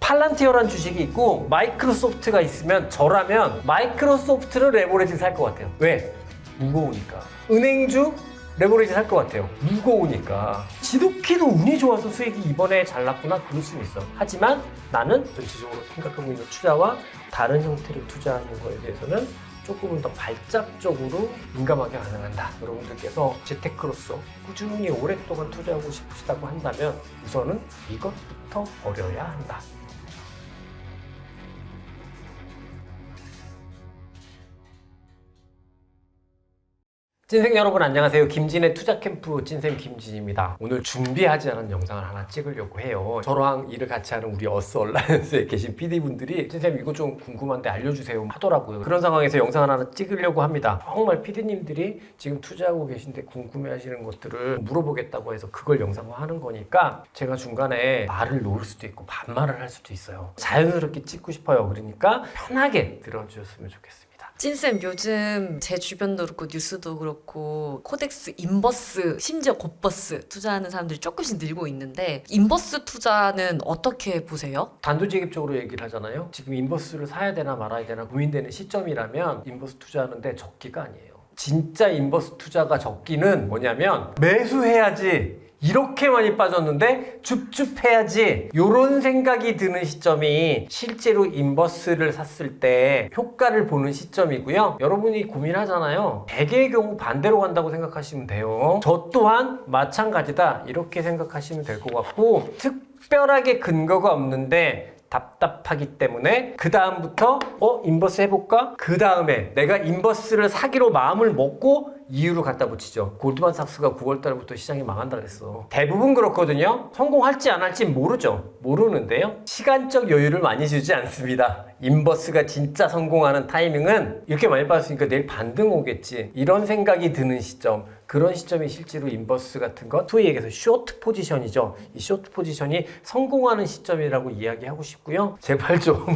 팔란티어란 주식이 있고 마이크로소프트가 있으면 저라면 마이크로소프트를 레버리지 살 것 같아요. 왜? 무거우니까. 은행주 레버리지 살 것 같아요. 무거우니까. 지독히도 운이 좋아서 수익이 이번에 잘 났구나 그럴 수는 있어. 하지만 나는 전체적으로 생각하고 있는 투자와 다른 형태로 투자하는 거에 대해서는 조금은 더 발작적으로 민감하게 반응한다. 여러분들께서 재테크로서 꾸준히 오랫동안 투자하고 싶으시다고 한다면 우선은 이것부터 버려야 한다. 찐생 여러분 안녕하세요. 김진의 투자캠프 찐쌤 김진입니다. 오늘 준비하지 않은 영상을 하나 찍으려고 해요. 저랑 일을 같이 하는 우리 어스얼라이언스에 계신 PD분들이 찐쌤 이거 좀 궁금한데 알려주세요 하더라고요. 그런 상황에서 영상을 하나 찍으려고 합니다. 정말 PD님들이 지금 투자하고 계신데 궁금해하시는 것들을 물어보겠다고 해서 그걸 영상화하는 거니까 제가 중간에 말을 놓을 수도 있고 반말을 할 수도 있어요. 자연스럽게 찍고 싶어요. 그러니까 편하게 들어주셨으면 좋겠습니다. 찐쌤 요즘 제 주변도 그렇고 뉴스도 그렇고 코덱스, 인버스, 심지어 곧버스 투자하는 사람들이 조금씩 늘고 있는데 인버스 투자는 어떻게 보세요? 단도직입적으로 얘기를 하잖아요. 지금 인버스를 사야 되나 말아야 되나 고민되는 시점이라면 인버스 투자하는데 적기가 아니에요. 진짜 인버스 투자가 적기는 뭐냐면 매수해야지 이렇게 많이 빠졌는데 줍줍해야지 요런 생각이 드는 시점이 실제로 인버스를 샀을 때 효과를 보는 시점이고요. 여러분이 고민하잖아요. 대개의 경우 반대로 간다고 생각하시면 돼요. 저 또한 마찬가지다 이렇게 생각하시면 될 것 같고 특별하게 근거가 없는데 답답하기 때문에 그 다음부터 인버스 해볼까? 그 다음에 내가 인버스를 사기로 마음을 먹고 이유를 갖다 붙이죠. 골드만삭스가 9월달부터 시장이 망한다 그랬어. 대부분 그렇거든요. 성공할지 안 할지 모르죠. 모르는데요. 시간적 여유를 많이 주지 않습니다. 인버스가 진짜 성공하는 타이밍은 이렇게 많이 빠졌으니까 내일 반등 오겠지. 이런 생각이 드는 시점. 그런 시점이 실제로 인버스 같은 것, 소위 얘기해서 쇼트 포지션이죠. 이 쇼트 포지션이 성공하는 시점이라고 이야기하고 싶고요. 제발 좀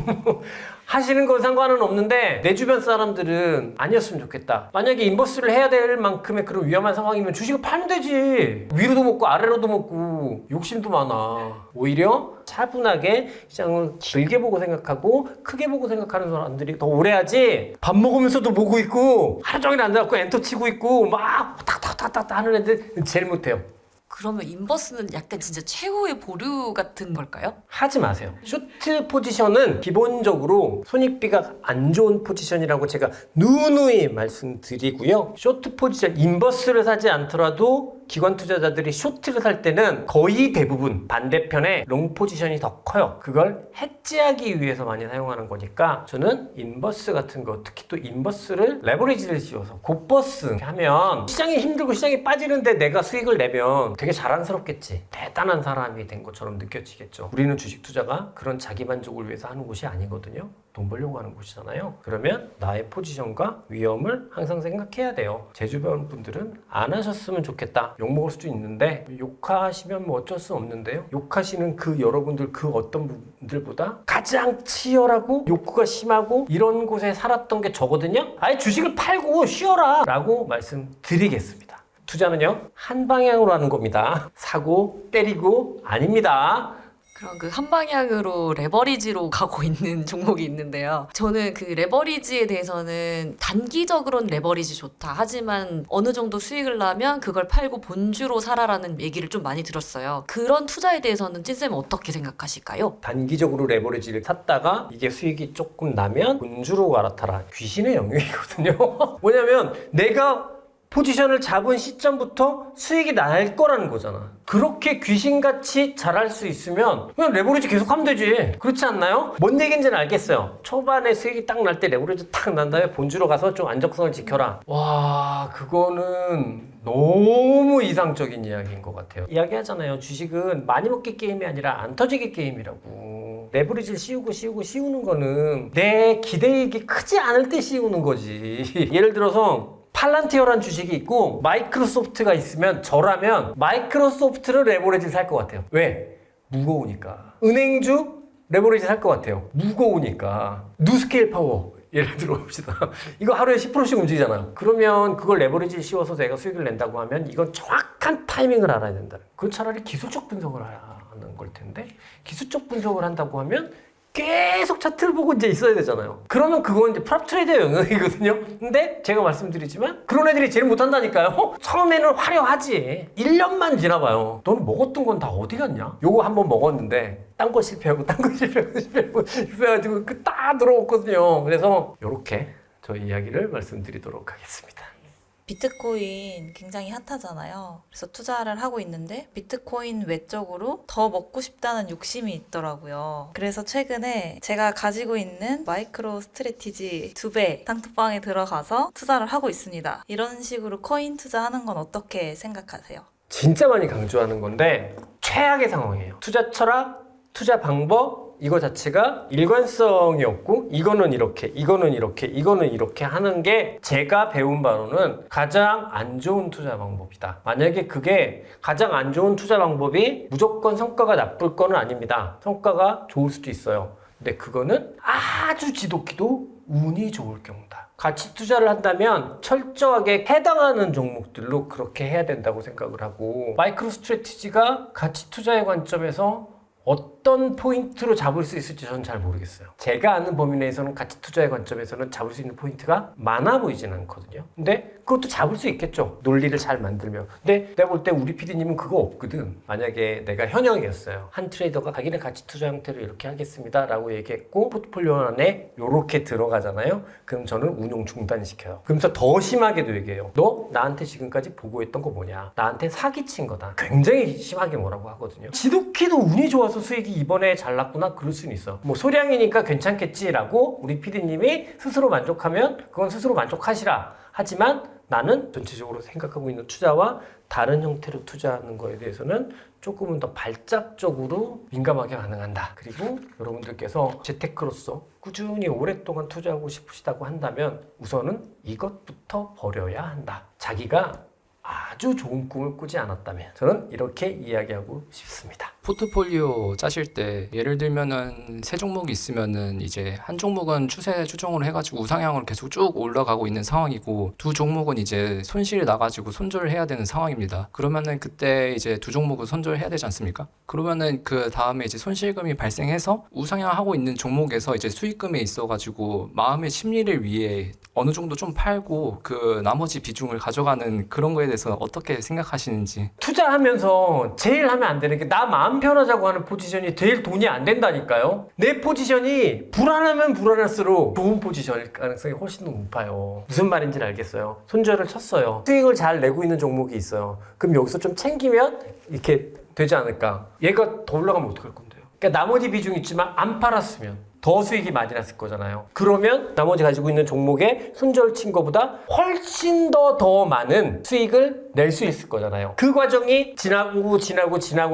하시는 건 상관은 없는데 내 주변 사람들은 아니었으면 좋겠다. 만약에 인버스를 해야 될 만큼의 그런 위험한 상황이면 주식을 팔면 되지. 위로도 먹고 아래로도 먹고 욕심도 많아. 오히려 차분하게 시장을 길게 보고 생각하고 크게 보고 생각하는 사람들이 더 오래 하지. 밥 먹으면서도 보고 있고 하루 종일 앉아갖고 엔터 치고 있고 막 탁탁탁탁 하는 애들 제일 못해요. 그러면 인버스는 약간 진짜 최후의 보류 같은 걸까요? 하지 마세요. 쇼트 포지션은 기본적으로 손익비가 안 좋은 포지션이라고 제가 누누이 말씀드리고요. 쇼트 포지션, 인버스를 사지 않더라도 기관 투자자들이 쇼트를 살 때는 거의 대부분 반대편에 롱 포지션이 더 커요. 그걸 해지하기 위해서 많이 사용하는 거니까 저는 인버스 같은 거, 특히 또 인버스를 레버리지를 씌워서 곧버스 하면 시장이 힘들고 시장이 빠지는데 내가 수익을 내면 되게 자랑스럽겠지. 대단한 사람이 된 것처럼 느껴지겠죠. 우리는 주식 투자가 그런 자기 만족을 위해서 하는 곳이 아니거든요. 돈 벌려고 하는 곳이잖아요. 그러면 나의 포지션과 위험을 항상 생각해야 돼요. 제 주변 분들은 안 하셨으면 좋겠다. 욕먹을 수도 있는데 욕하시면 뭐 어쩔 수 없는데요. 욕하시는 그 여러분들 그 어떤 분들보다 가장 치열하고 욕구가 심하고 이런 곳에 살았던 게 저거든요. 아예 주식을 팔고 쉬어라 라고 말씀드리겠습니다. 투자는요 한 방향으로 하는 겁니다. 사고 때리고 아닙니다. 그럼 그 한 방향으로 레버리지로 가고 있는 종목이 있는데요. 저는 그 레버리지에 대해서는 단기적으로는 레버리지 좋다. 하지만 어느 정도 수익을 나면 그걸 팔고 본주로 살아라는 얘기를 좀 많이 들었어요. 그런 투자에 대해서는 찐쌤은 어떻게 생각하실까요? 단기적으로 레버리지를 샀다가 이게 수익이 조금 나면 본주로 갈아타라. 귀신의 영역이거든요. 뭐냐면 내가 포지션을 잡은 시점부터 수익이 날 거라는 거잖아. 그렇게 귀신같이 잘할 수 있으면 그냥 레버리지 계속 하면 되지. 그렇지 않나요? 뭔 얘기인지는 알겠어요. 초반에 수익이 딱 날 때 레버리지 딱 난 다음에 본주로 가서 좀 안정성을 지켜라. 와, 그거는 너무 이상적인 이야기인 것 같아요. 이야기하잖아요. 주식은 많이 먹기 게임이 아니라 안 터지기 게임이라고. 레버리지를 씌우는 거는 내 기대액이 크지 않을 때 씌우는 거지. 예를 들어서 팔란티어란 주식이 있고 마이크로소프트가 있으면 저라면 마이크로소프트를 레버리지 살 것 같아요. 왜? 무거우니까. 은행주 레버리지 살 것 같아요. 무거우니까. 누스케일 파워 예를 들어 봅시다. 이거 하루에 10%씩 움직이잖아요. 그러면 그걸 레버리지 씌워서 내가 수익을 낸다고 하면 이건 정확한 타이밍을 알아야 된다. 그건 차라리 기술적 분석을 해야. 하는 걸 텐데 기술적 분석을 한다고 하면 계속 차트를 보고 이제 있어야 되잖아요. 그러면 그건 이제 프랍 트레이더의 영역이거든요. 근데 제가 말씀드리지만 그런 애들이 제일 못한다니까요. 처음에는 화려하지. 1년만 지나봐요. 너는 먹었던 건 다 어디 갔냐? 요거 한번 먹었는데 딴 거 실패하고 딴 거 실패하고 실패해가지고 그 딱 들어왔거든요. 그래서 요렇게 저희 이야기를 말씀드리도록 하겠습니다. 비트코인 굉장히 핫하잖아요. 그래서 투자를 하고 있는데 비트코인 외적으로 더 먹고 싶다는 욕심이 있더라고요. 그래서 최근에 제가 가지고 있는 마이크로 스트래티지 2배 단톡방에 들어가서 투자를 하고 있습니다. 이런 식으로 코인 투자하는 건 어떻게 생각하세요? 진짜 많이 강조하는 건데 최악의 상황이에요. 투자 철학, 투자 방법 이거 자체가 일관성이 없고 이거는 이렇게 이거는 이렇게 이거는 이렇게 하는 게 제가 배운 바로는 가장 안 좋은 투자 방법이다. 만약에 그게 가장 안 좋은 투자 방법이 무조건 성과가 나쁠 거는 아닙니다. 성과가 좋을 수도 있어요. 근데 그거는 아주 지독히도 운이 좋을 경우다. 가치 투자를 한다면 철저하게 해당하는 종목들로 그렇게 해야 된다고 생각을 하고 마이크로 스트래티지가 가치 투자의 관점에서 어떤 포인트로 잡을 수 있을지 저는 잘 모르겠어요. 제가 아는 범위 내에서는 가치 투자의 관점에서는 잡을 수 있는 포인트가 많아 보이진 않거든요. 근데 그것도 잡을 수 있겠죠. 논리를 잘 만들면. 근데 내가 볼 때 우리 PD님은 그거 없거든. 만약에 내가 현역이었어요. 한 트레이더가 자기네 가치 투자 형태로 이렇게 하겠습니다 라고 얘기했고 포트폴리오 안에 이렇게 들어가잖아요. 그럼 저는 운용 중단시켜요. 그러면서 더 심하게도 얘기해요. 너 나한테 지금까지 보고했던 거 뭐냐? 나한테 사기친 거다. 굉장히 심하게 뭐라고 하거든요. 지독히도 운이 좋아서 수익이 이번에 잘 났구나 그럴 수는 있어. 뭐 소량이니까 괜찮겠지라고 우리 PD님이 스스로 만족하면 그건 스스로 만족하시라. 하지만 나는 전체적으로 생각하고 있는 투자와 다른 형태로 투자하는 거에 대해서는 조금은 더 발작적으로 민감하게 반응한다. 그리고 여러분들께서 재테크로서 꾸준히 오랫동안 투자하고 싶으시다고 한다면 우선은 이것부터 버려야 한다. 자기가 아주 좋은 꿈을 꾸지 않았다면 저는 이렇게 이야기하고 싶습니다. 포트폴리오 짜실 때 예를 들면은 세 종목이 있으면은 이제 한 종목은 추세 추종을 해가지고 우상향으로 계속 쭉 올라가고 있는 상황이고 두 종목은 이제 손실이 나가지고 손절을 해야 되는 상황입니다. 그러면은 그때 이제 두 종목은 손절해야 되지 않습니까? 그러면은 그 다음에 이제 손실금이 발생해서 우상향하고 있는 종목에서 이제 수익금에 있어가지고 마음의 심리를 위해 어느 정도 좀 팔고 그 나머지 비중을 가져가는 그런 거에 대해서 어떻게 생각하시는지. 투자하면서 제일 하면 안 되는 게 나 마음 편하자고 하는 포지션이 제일 돈이 안 된다니까요. 내 포지션이 불안하면 불안할수록 좋은 포지션일 가능성이 훨씬 더 높아요. 무슨 말인지 알겠어요. 손절을 쳤어요. 수익을 잘 내고 있는 종목이 있어요. 그럼 여기서 좀 챙기면 이렇게 되지 않을까. 얘가 더 올라가면 어떡할 건데요. 그러니까 나머지 비중 있지만 안 팔았으면 더 수익이 많이 났을 거잖아요. 그러면 나머지 가지고 있는 종목에 손절 친 거보다 훨씬 더 많은 수익을 낼 수 있을 거잖아요. 그 과정이 지나고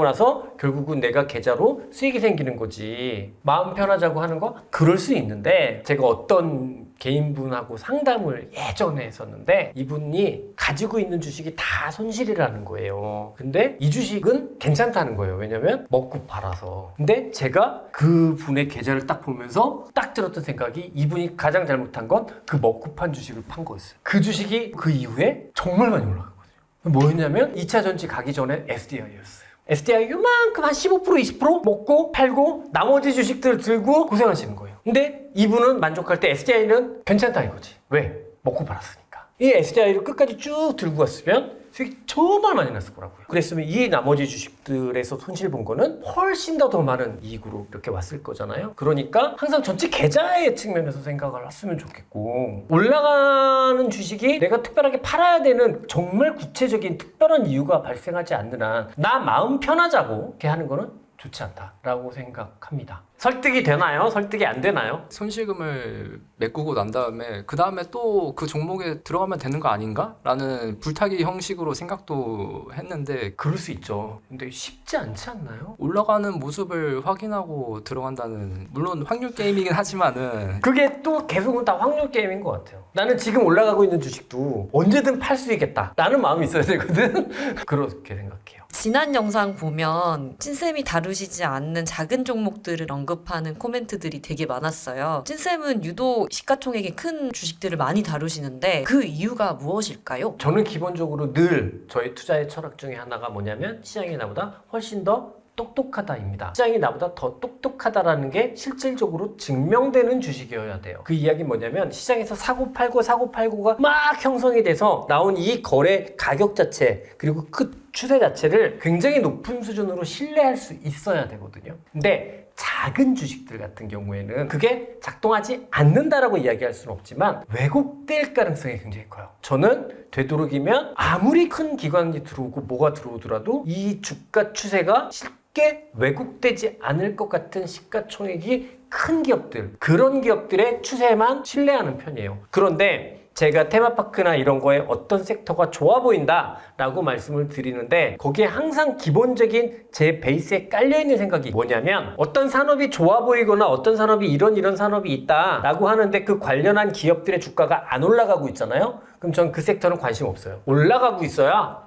나서 결국은 내가 계좌로 수익이 생기는 거지. 마음 편하자고 하는 거 그럴 수 있는데 제가 어떤 개인분하고 상담을 예전에 했었는데 이분이 가지고 있는 주식이 다 손실이라는 거예요. 근데 이 주식은 괜찮다는 거예요. 왜냐면 먹고 팔아서. 근데 제가 그분의 계좌를 딱 보면서 딱 들었던 생각이 이분이 가장 잘못한 건 그 먹고 판 주식을 판 거였어요. 그 주식이 그 이후에 정말 많이 올라갔거든요. 뭐였냐면 2차 전지 가기 전에 SDI였어요. SDI 요만큼 한 15% 20% 먹고 팔고 나머지 주식들 들고 고생하시는 거예요. 근데 이분은 만족할 때 SDI는 괜찮다 이거지. 왜? 먹고 팔았으니까. 이 SDI를 끝까지 쭉 들고 갔으면 수익이 정말 많이 났을 거라고요. 그랬으면 이 나머지 주식들에서 손실 본 거는 훨씬 더 많은 이익으로 이렇게 왔을 거잖아요. 그러니까 항상 전체 계좌의 측면에서 생각을 했으면 좋겠고 올라가는 주식이 내가 특별하게 팔아야 되는 정말 구체적인 특별한 이유가 발생하지 않는 한 나 마음 편하자고 이렇게 하는 거는 좋지 않다라고 생각합니다. 설득이 되나요? 설득이 안 되나요? 손실금을 메꾸고 난 다음에 그 다음에 또 그 종목에 들어가면 되는 거 아닌가? 라는 불타기 형식으로 생각도 했는데 그럴 수 있죠. 근데 쉽지 않지 않나요? 올라가는 모습을 확인하고 들어간다는, 물론 확률 게임이긴 하지만은 그게 또 계속은 다 확률 게임인 것 같아요. 나는 지금 올라가고 있는 주식도 언제든 팔 수 있겠다 라는 마음이 있어야 되거든. 그렇게 생각해요. 지난 영상 보면 찐쌤이 다루시지 않는 작은 종목들을 언급하는 코멘트들이 되게 많았어요. 찐쌤은 유독 시가총액이 큰 주식들을 많이 다루시는데 그 이유가 무엇일까요? 저는 기본적으로 늘 저희 투자의 철학 중에 하나가 뭐냐면 시장이 나보다 훨씬 더 똑똑하다입니다. 시장이 나보다 더 똑똑하다라는 게 실질적으로 증명되는 주식이어야 돼요. 그 이야기 뭐냐면 시장에서 사고 팔고가 막 형성이 돼서 나온 이 거래 가격 자체 그리고 그 추세 자체를 굉장히 높은 수준으로 신뢰할 수 있어야 되거든요. 근데 작은 주식들 같은 경우에는 그게 작동하지 않는다라고 이야기할 수는 없지만 왜곡될 가능성이 굉장히 커요. 저는 되도록이면 아무리 큰 기관이 들어오고 뭐가 들어오더라도 이 주가 추세가 쉽게 왜곡되지 않을 것 같은 시가총액이 큰 기업들, 그런 기업들의 추세만 신뢰하는 편이에요. 그런데 제가 테마파크나 이런 거에 어떤 섹터가 좋아 보인다 라고 말씀을 드리는데 거기에 항상 기본적인 제 베이스에 깔려있는 생각이 뭐냐면 어떤 산업이 좋아 보이거나 어떤 산업이 이런 산업이 있다 라고 하는데 그 관련한 기업들의 주가가 안 올라가고 있잖아요. 그럼 전 그 섹터는 관심 없어요. 올라가고 있어야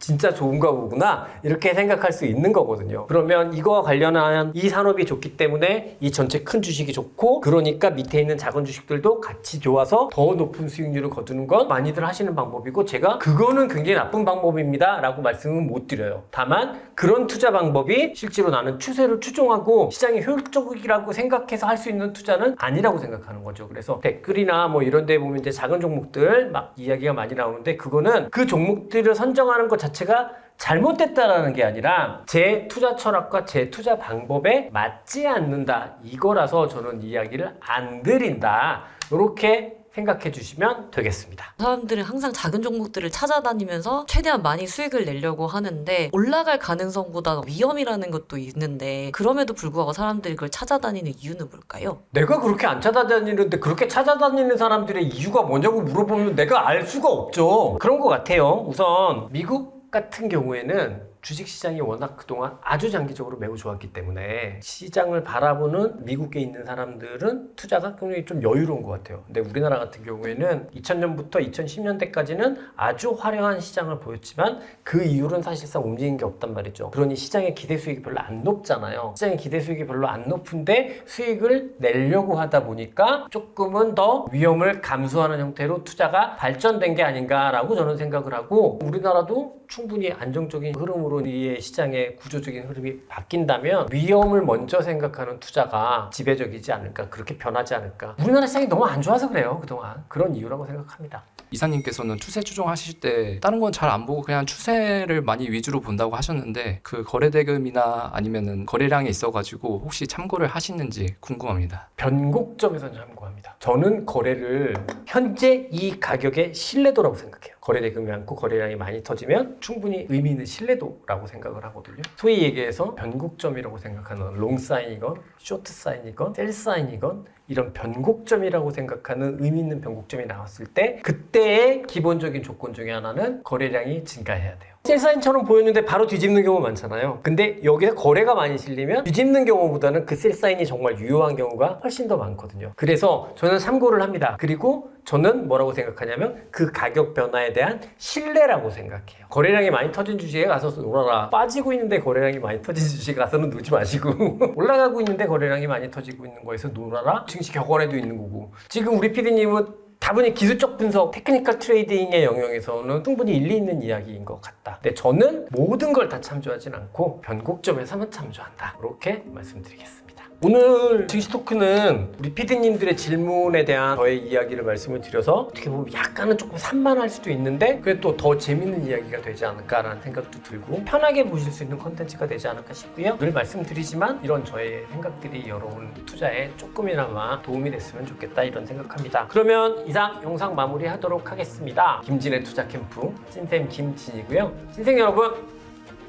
진짜 좋은가 보구나 이렇게 생각할 수 있는 거거든요. 그러면 이거와 관련한 이 산업이 좋기 때문에 이 전체 큰 주식이 좋고 그러니까 밑에 있는 작은 주식들도 같이 좋아서 더 높은 수익률을 거두는 건 많이들 하시는 방법이고 제가 그거는 굉장히 나쁜 방법입니다 라고 말씀은 못 드려요. 다만 그런 투자 방법이 실제로 나는 추세를 추종하고 시장이 효율적이라고 생각해서 할 수 있는 투자는 아니라고 생각하는 거죠. 그래서 댓글이나 뭐 이런 데 보면 이제 작은 종목들 막 이야기가 많이 나오는데 그거는 그 종목들을 선정하는 것 자체가 잘못됐다라는 게 아니라 제 투자 철학과 제 투자 방법에 맞지 않는다 이거라서 저는 이야기를 안 드린다 이렇게 생각해 주시면 되겠습니다. 사람들은 항상 작은 종목들을 찾아다니면서 최대한 많이 수익을 내려고 하는데 올라갈 가능성보다 위험이라는 것도 있는데 그럼에도 불구하고 사람들이 그걸 찾아다니는 이유는 뭘까요? 내가 그렇게 안 찾아다니는데 그렇게 찾아다니는 사람들의 이유가 뭐냐고 물어보면 내가 알 수가 없죠. 그런 것 같아요. 우선 미국 같은 경우에는 주식시장이 워낙 그동안 아주 장기적으로 매우 좋았기 때문에 시장을 바라보는 미국에 있는 사람들은 투자가 굉장히 좀 여유로운 것 같아요. 근데 우리나라 같은 경우에는 2000년부터 2010년대까지는 아주 화려한 시장을 보였지만 그 이후로는 사실상 움직인 게 없단 말이죠. 그러니 시장의 기대 수익이 별로 안 높잖아요. 시장의 기대 수익이 별로 안 높은데 수익을 내려고 하다 보니까 조금은 더 위험을 감수하는 형태로 투자가 발전된 게 아닌가라고 저는 생각을 하고 우리나라도 충분히 안정적인 흐름으로 이 시장의 구조적인 흐름이 바뀐다면 위험을 먼저 생각하는 투자가 지배적이지 않을까, 그렇게 변하지 않을까. 우리나라 시장이 너무 안 좋아서 그래요, 그동안. 그런 이유라고 생각합니다. 이사님께서는 추세 추종하실 때 다른 건 잘 안 보고 그냥 추세를 많이 위주로 본다고 하셨는데 그 거래대금이나 아니면은 거래량이 있어가지고 혹시 참고를 하시는지 궁금합니다. 변곡점에서 참고합니다. 저는 거래를 현재 이 가격의 신뢰도라고 생각해요. 거래대금이 많고 거래량이 많이 터지면 충분히 의미 있는 신뢰도라고 생각을 하거든요. 소위 얘기해서 변곡점이라고 생각하는 롱사인이건 쇼트사인이건 셀사인이건 이런 변곡점이라고 생각하는 의미 있는 변곡점이 나왔을 때 그때의 기본적인 조건 중에 하나는 거래량이 증가해야 돼요. 셀사인처럼 보였는데 바로 뒤집는 경우 많잖아요. 근데 여기서 거래가 많이 실리면 뒤집는 경우보다는 그 셀사인이 정말 유효한 경우가 훨씬 더 많거든요. 그래서 저는 참고를 합니다. 그리고 저는 뭐라고 생각하냐면 그 가격 변화에 대한 신뢰라고 생각해요. 거래량이 많이 터진 주식에 가서 놀아라. 빠지고 있는데 거래량이 많이 터진 주식에 가서는 놀지 마시고 올라가고 있는데 거래량이 많이 터지고 있는 거에서 놀아라. 증시 격언에도 있는 거고 지금 우리 PD님은 다분히 기술적 분석, 테크니컬 트레이딩의 영역에서는 충분히 일리 있는 이야기인 것 같다. 근데 저는 모든 걸 다 참조하진 않고 변곡점에서만 참조한다. 이렇게 말씀드리겠습니다. 오늘 증시 토크는 우리 PD님들의 질문에 대한 저의 이야기를 말씀을 드려서 어떻게 보면 약간은 조금 산만할 수도 있는데 그게 또 더 재밌는 이야기가 되지 않을까라는 생각도 들고 편하게 보실 수 있는 콘텐츠가 되지 않을까 싶고요. 늘 말씀드리지만 이런 저의 생각들이 여러분 투자에 조금이나마 도움이 됐으면 좋겠다 이런 생각합니다. 그러면 이상 영상 마무리하도록 하겠습니다. 김진의 투자 캠프 찐쌤 김진이고요. 찐생 여러분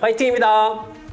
화이팅입니다.